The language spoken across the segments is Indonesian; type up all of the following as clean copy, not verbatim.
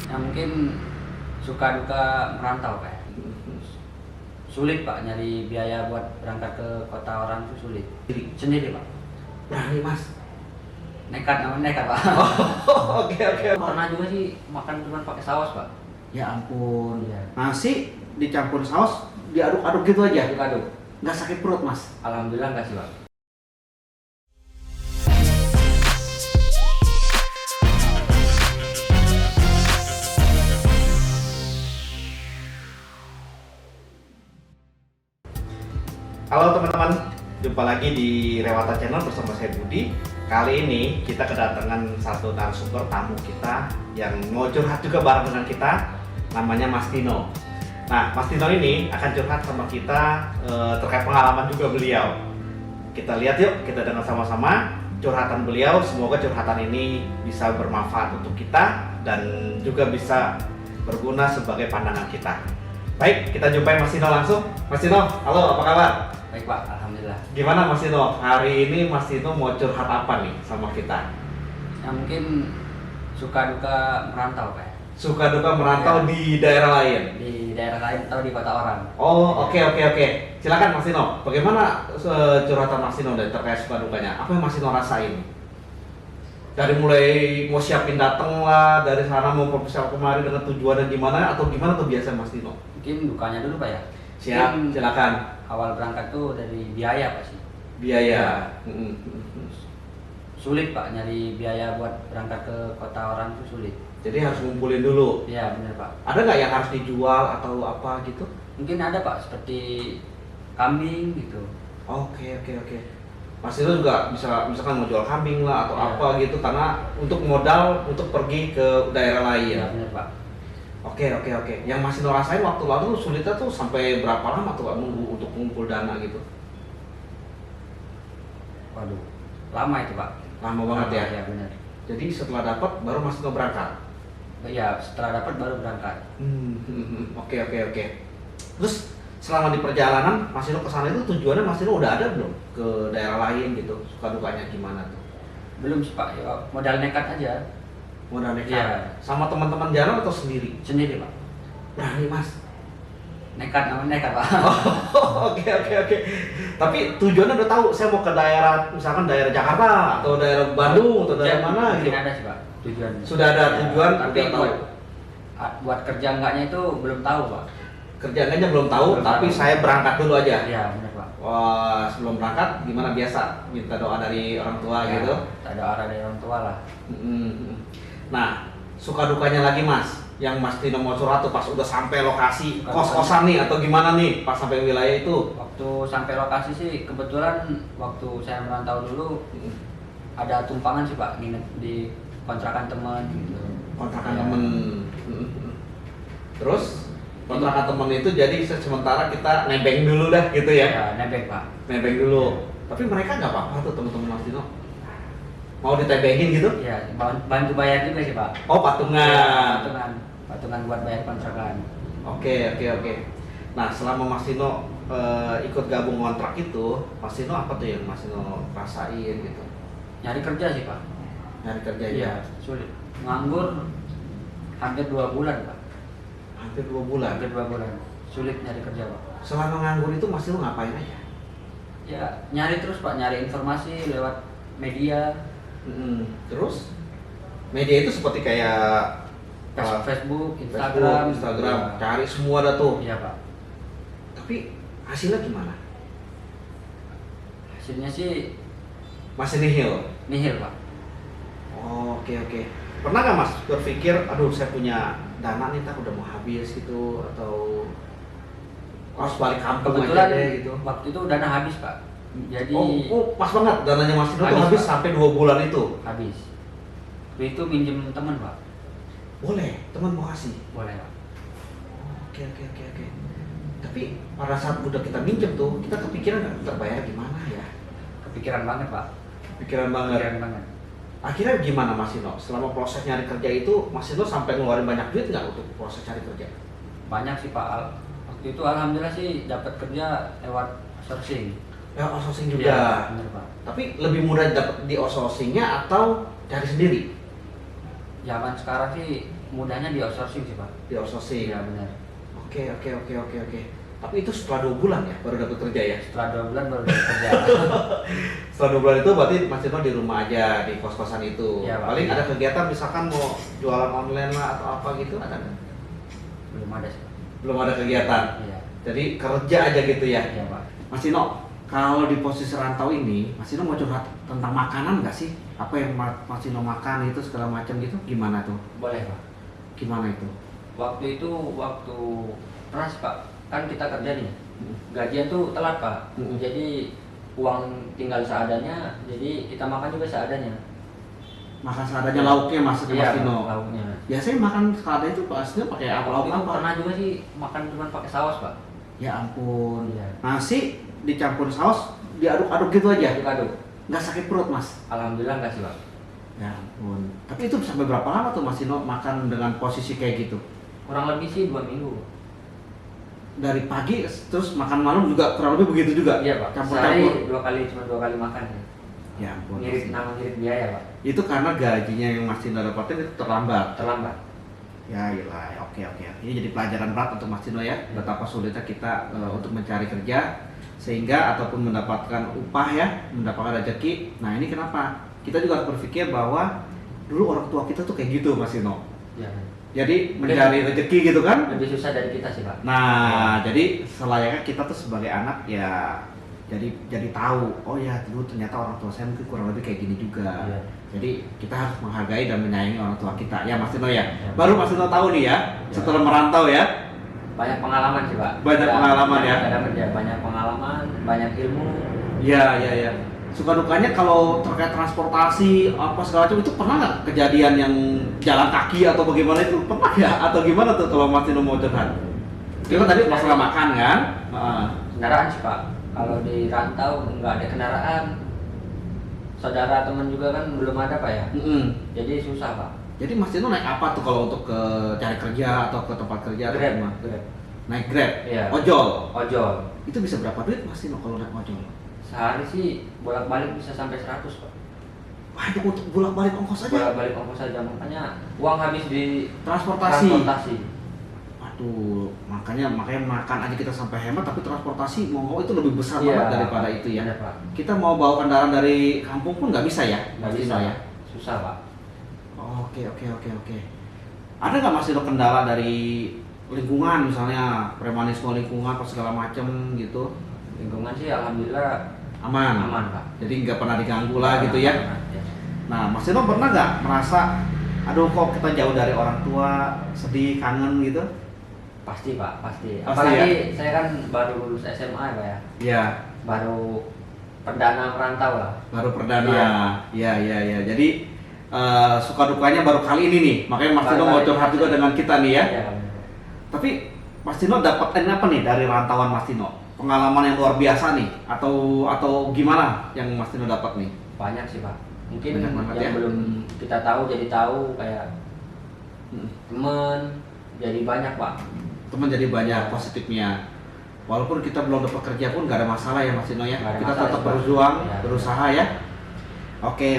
Ya mungkin suka duka merantau Pak. Sulit Pak nyari biaya buat berangkat ke kota orang itu sulit. Sendiri Pak. Berani mas. Nekat namanya nekat Pak. Oke oke. Pernah juga sih makan cuma pakai saus Pak. Ya ampun. Iya. Nasi dicampur saus, diaduk-aduk gitu aja. Aduk-aduk. Nggak sakit perut mas? Alhamdulillah enggak sih Pak. Halo teman-teman, jumpa lagi di Rewata Channel bersama saya Budi. Kali ini kita kedatangan satu narasumber tamu kita yang mau curhat juga bareng dengan kita, namanya Mas Tino. Nah, Mas Tino ini akan curhat sama kita terkait pengalaman juga beliau. Kita lihat yuk, kita dengar sama-sama curhatan beliau. Semoga curhatan ini bisa bermanfaat untuk kita dan juga bisa berguna sebagai pandangan kita. Baik, kita jumpai Mas Tino langsung. Mas Tino, halo, apa kabar? Baik Pak, alhamdulillah. Gimana Mas Tino? Hari ini Mas Tino mau curhat apa nih sama kita? Ya mungkin suka duka merantau Pak. Suka duka merantau Ya. di daerah lain? Di daerah lain atau di kota orang. Oh, oke. Silakan Mas Tino. Bagaimana curhatan Mas Tino dari terkait suka dukanya? Apa yang Mas Tino rasain? Dari mulai mau siapin dateng lah, dari sana mau proposal kemari dengan tujuannya gimana, atau gimana tuh biasa Mas Tino? Mungkin dukanya dulu Pak ya. Siap, Mungkin silakan. awal berangkat tuh dari biaya Pak sih. Biaya. Sulit Pak nyari biaya buat berangkat ke kota orang itu sulit. Jadi harus ngumpulin dulu. Iya benar Pak. Ada nggak yang harus dijual atau apa gitu? Mungkin ada Pak seperti kambing gitu. Oke. Mas Tino juga bisa misalkan mau jual kambing lah atau Iya. apa gitu karena untuk modal untuk pergi ke daerah lain. Iya benar Pak. Oke. Yang Mas Tino rasain waktu lalu sulitnya tuh sampai berapa lama tuh Kak, nunggu untuk mengumpul dana gitu? Waduh, lama itu Pak. Lama banget ya. Iya benar. Jadi setelah dapat baru Mas Tino berangkat. Iya setelah dapat baru berangkat. Oke. Terus selama di perjalanan Mas Tino kesana itu tujuannya Mas Tino udah ada belum ke daerah lain gitu? Suka dukanya gimana tuh? Belum sih Pak. Ya, modal nekat aja. Modal nekat? Iya. Sama teman-teman jalan atau sendiri? Sendiri Pak. Berani Mas. Nekat namanya nekat Pak. Oke. Tapi tujuannya udah tahu, saya mau ke daerah, misalkan daerah Jakarta atau daerah Bandung atau daerah mana gitu. Mungkin ada sih Pak tujuan. Sudah ada Ya, tujuan, tapi udah tahu. buat kerja enggaknya itu belum tahu Pak. Kerjaannya belum tahu, Belum tapi tahu. saya berangkat dulu aja. Iya benar Pak. Wah, sebelum berangkat gimana biasa? Minta doa dari orang tua Ya, gitu. tak ada arah dari orang tua lah. Nah, suka dukanya lagi Mas, yang Mas Tino mau curhat tuh pas udah sampai lokasi Suka kos-kosan nih atau gimana nih pas sampai wilayah itu? Waktu sampai lokasi sih kebetulan waktu saya merantau dulu ada tumpangan sih Pak, nginep di kontrakan teman gitu. Kontrakan Ya. temen. Terus kontrakan temen itu jadi sementara kita nebeng dulu dah gitu ya. Ya, nebeng Pak. Nebeng dulu. Tapi mereka nggak apa-apa tuh teman-teman Mas Tino. Mau ditebengin gitu? Ya, bantu bayar juga sih Pak. Oh, patungan. Patungan buat bayar kontrakan. Oke. Nah, selama Mas Tino ikut gabung kontrak itu, Mas Tino apa tuh yang Mas Tino rasain gitu? Nyari kerja sih Pak. Nyari kerjanya? Iya, sulit. Nganggur hampir 2 bulan Pak. Hampir 2 bulan. Hampir 2 bulan. Sulit nyari kerja Pak. Selama nganggur itu Mas Tino ngapain aja? Ya, nyari terus Pak, nyari informasi lewat media, Terus media itu seperti kayak Facebook, Instagram, Instagram, Ya. cari semua dah tuh. Iya Pak. Tapi hasilnya gimana? Hasilnya sih Masih nihil. nihil Pak. Oke. Pernah nggak Mas berpikir, aduh saya punya dana nih, tak udah mau habis gitu, atau harus balik kampung Kebetulan aja deh gitu? waktu itu dana habis Pak. Jadi Oh, pas banget dananya Mas Tino tuh habis Pak. sampai 2 bulan itu. habis. Itu minjem teman Pak. Boleh, teman mau kasih. Boleh Pak. Oke. Tapi pada saat udah kita minjem tuh, kita kepikiran nggak terbayar gimana ya? Kepikiran banget Pak. Pikiran banget. Kepikiran banget. Akhirnya gimana Mas Tino? Selama proses nyari kerja itu, Mas Tino sampai ngeluarin banyak duit nggak untuk proses cari kerja? Banyak sih Pak. Waktu itu alhamdulillah sih dapat kerja lewat sourcing. Ya, outsourcing Iya, juga. bener Pak. Tapi lebih mudah dapat di outsourcingnya atau cari sendiri? Zaman sekarang sih mudahnya di outsourcing sih Pak. Di outsourcing. Iya benar. Oke. Tapi itu setelah 2 bulan ya baru dapat kerja ya? Setelah 2 bulan baru dapat kerja. Setelah 2 bulan itu berarti Mas Dino di rumah aja di kos-kosan itu. Iya, Pak. Paling ada kegiatan misalkan mau jualan online lah atau apa gitu ada nggak? Belum ada sih Pak. Belum ada kegiatan. Iya. Jadi kerja aja gitu ya. Iya Pak. Mas Dino, kalau di posisi rantau ini, Mas Dino mau curhat tentang makanan nggak sih? Apa yang Mas Dino makan itu segala macam gitu? Gimana tuh? Boleh Pak. Gimana itu? Waktu pernah sih Pak, kan kita kerja nih, gajian tuh telat Pak. Jadi uang tinggal seadanya, jadi kita makan juga seadanya. Makan seadanya lauknya Mas Iya, Dino. lauknya. Biasanya makan seadanya itu pastinya pakai apa? Lauk Waktu itu apa? pernah juga sih makan cuma pakai saus Pak. Ya ampun. Iya. Nasi dicampur saus, diaduk-aduk gitu aja. Aduk-aduk. Nggak sakit perut Mas? Alhamdulillah nggak sih Pak. Ya ampun. Tapi itu sampai berapa lama tuh Mas Dino makan dengan posisi kayak gitu? Kurang lebih sih 2 minggu. Dari pagi terus makan malam juga kurang lebih begitu juga? Iya Pak. Campur-campur. Sehari cuma 2 kali makan ya. Ya ampun. Ngirit biaya Pak. Itu karena gajinya yang Mas Dino dapatin itu terlambat. Terlambat. Ya iyalah, oke. Ini jadi pelajaran berat untuk Mas Dino ya, betapa sulitnya kita untuk mencari kerja sehingga ataupun mendapatkan upah ya, mendapatkan rezeki. Nah ini kenapa? Kita juga harus berpikir bahwa dulu orang tua kita tuh kayak gitu Mas Dino. Ya. Jadi mencari rezeki gitu kan? Lebih susah dari kita sih Pak. Nah, jadi selayaknya kita tuh sebagai anak ya jadi tahu, oh ya dulu ternyata orang tua saya mungkin kurang lebih kayak gini juga. Iya. Jadi kita harus menghargai dan menyayangi orang tua kita. Ya Mas Dino ya. Iya. Baru Mas Dino tahu nih ya, setelah merantau ya. Banyak pengalaman sih Pak. Banyak pengalaman ya. Banyak pengalaman, banyak ilmu. Iya. Suka dukanya kalau terkait transportasi apa segala macam itu pernah nggak kejadian yang jalan kaki atau bagaimana itu pernah ya atau gimana tuh kalau Mas Dino mau curhat? Itu kan tadi masalah makan kan? Kendaraan sih Pak. Kalau di rantau nggak ada kendaraan. Saudara teman juga kan belum ada Pak ya. Jadi susah Pak. Jadi Mas Dino naik apa tuh kalau untuk ke cari kerja atau ke tempat kerja? atau Grab. gimana? Grab. Naik Grab? Iya. Ojol? Itu bisa berapa duit Mas Dino kalau naik ojol? Sehari sih bolak-balik bisa sampai 100 Pak. Hanya untuk bolak-balik ongkos aja? Bolak-balik ongkos saja, makanya uang habis di Transportasi. Aduh, makanya makan aja kita sampai hemat, tapi transportasi mau itu lebih besar Iya, banget daripada itu ya. Iya, Pak. Kita mau bawa kendaraan dari kampung pun nggak bisa ya? Nggak Mas bisa Dino ya? Susah Pak. Oke. Ada nggak Mas Dino kendala dari lingkungan misalnya premanisme lingkungan atau segala macam gitu? Lingkungan sih alhamdulillah Aman Pak. Jadi nggak pernah diganggu lah gitu ya. Aman. Nah Mas Dino pernah nggak merasa aduh kok kita jauh dari orang tua, sedih, kangen gitu? Pasti Pak, pasti. Pasti, Apalagi saya kan baru lulus SMA Pak ya. Iya. Baru perdana merantau lah. Baru perdana. Iya. Jadi suka dukanya baru kali ini nih. Makanya Mas Dino mau curhat juga dengan kita nih ya. Iya. Tapi Mas Dino dapetin apa nih dari rantauan Mas Dino? Pengalaman yang luar biasa nih atau gimana yang Mas Dino dapat nih? Banyak sih Pak. Mungkin Banyak banget yang ya. belum kita tahu jadi tahu kayak temen jadi banyak Pak. Teman jadi banyak positifnya. Walaupun kita belum dapat kerja pun nggak ada masalah ya Mas Dino ya. Nggak ada Kita masalah, tetap Pak. berjuang, Ya. berusaha ya. Oke.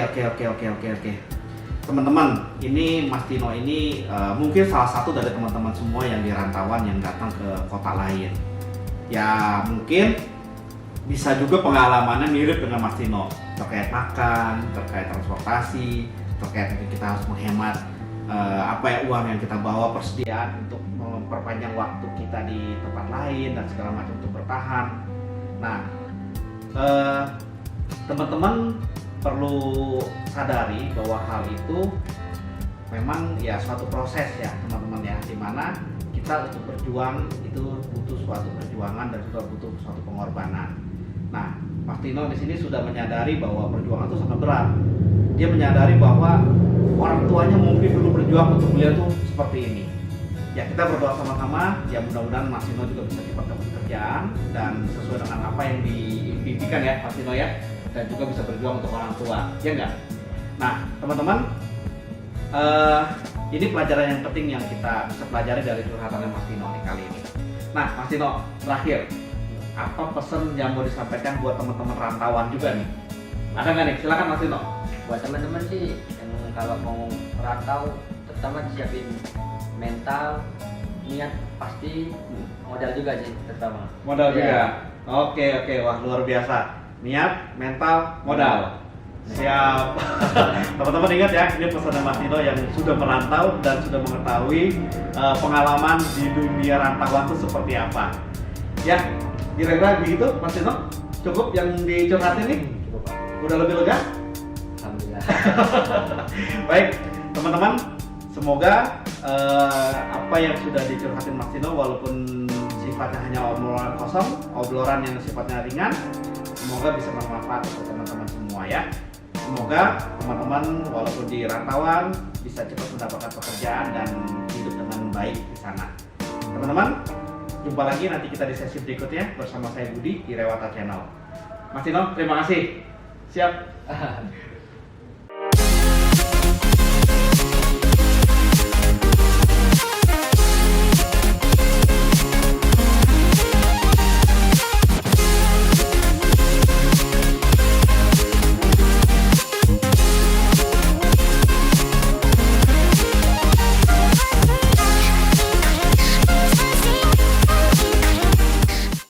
Teman-teman, ini Mas Dino ini mungkin salah satu dari teman-teman semua yang di rantauan yang datang ke kota lain. Ya mungkin bisa juga pengalamannya mirip dengan Mas Dino terkait makan, terkait transportasi, terkait kita harus menghemat uang yang kita bawa, persediaan untuk memperpanjang waktu kita di tempat lain dan segala macam untuk bertahan. Nah, teman-teman perlu sadari bahwa hal itu memang ya suatu proses ya teman-teman ya, dimana kita untuk berjuang itu butuh suatu perjuangan dan juga butuh suatu pengorbanan. Nah, Mas Dino di sini sudah menyadari bahwa perjuangan itu sangat berat. Dia menyadari bahwa orang tuanya mungkin dulu berjuang untuk beliau tuh seperti ini. Ya kita berdoa sama-sama, ya mudah-mudahan Mas Dino juga bisa cepat dapat pekerjaan dan sesuai dengan apa yang diimpikan ya Mas Dino ya, dan juga bisa berjuang untuk orang tua, ya enggak? Nah teman-teman, ini pelajaran yang penting yang kita bisa pelajari dari curhatannya Mas Dino nih kali ini. Nah Mas Dino, terakhir, apa pesan yang mau disampaikan buat teman-teman rantauan juga nih? Ada nggak nih? Silakan Mas Dino. Buat teman-teman sih yang kalau mau merantau terus pertama disiapin mental, niat, pasti modal juga sih terutama. Modal Ya. juga. Oke, wah luar biasa. Niat, mental, modal. Siap. Teman-teman ingat ya, ini pesan Mas Nino yang sudah merantau dan sudah mengetahui pengalaman di dunia rantauan itu seperti apa. Ya, kira-kira begitu Mas Nino? Cukup yang dicurhatin nih? Cukup, Pak. Udah lebih lega? Alhamdulillah. Baik, teman-teman, semoga apa yang sudah dicurhatin Mas Tino walaupun sifatnya hanya obrolan kosong, obrolan yang sifatnya ringan, semoga bisa bermanfaat untuk teman-teman semua ya. Semoga teman-teman walaupun di rantauan bisa cepat mendapatkan pekerjaan dan hidup dengan baik di sana. Teman-teman, jumpa lagi nanti kita di sesi berikutnya bersama saya Budi di Rewata Channel. Mas Tino, terima kasih. Siap.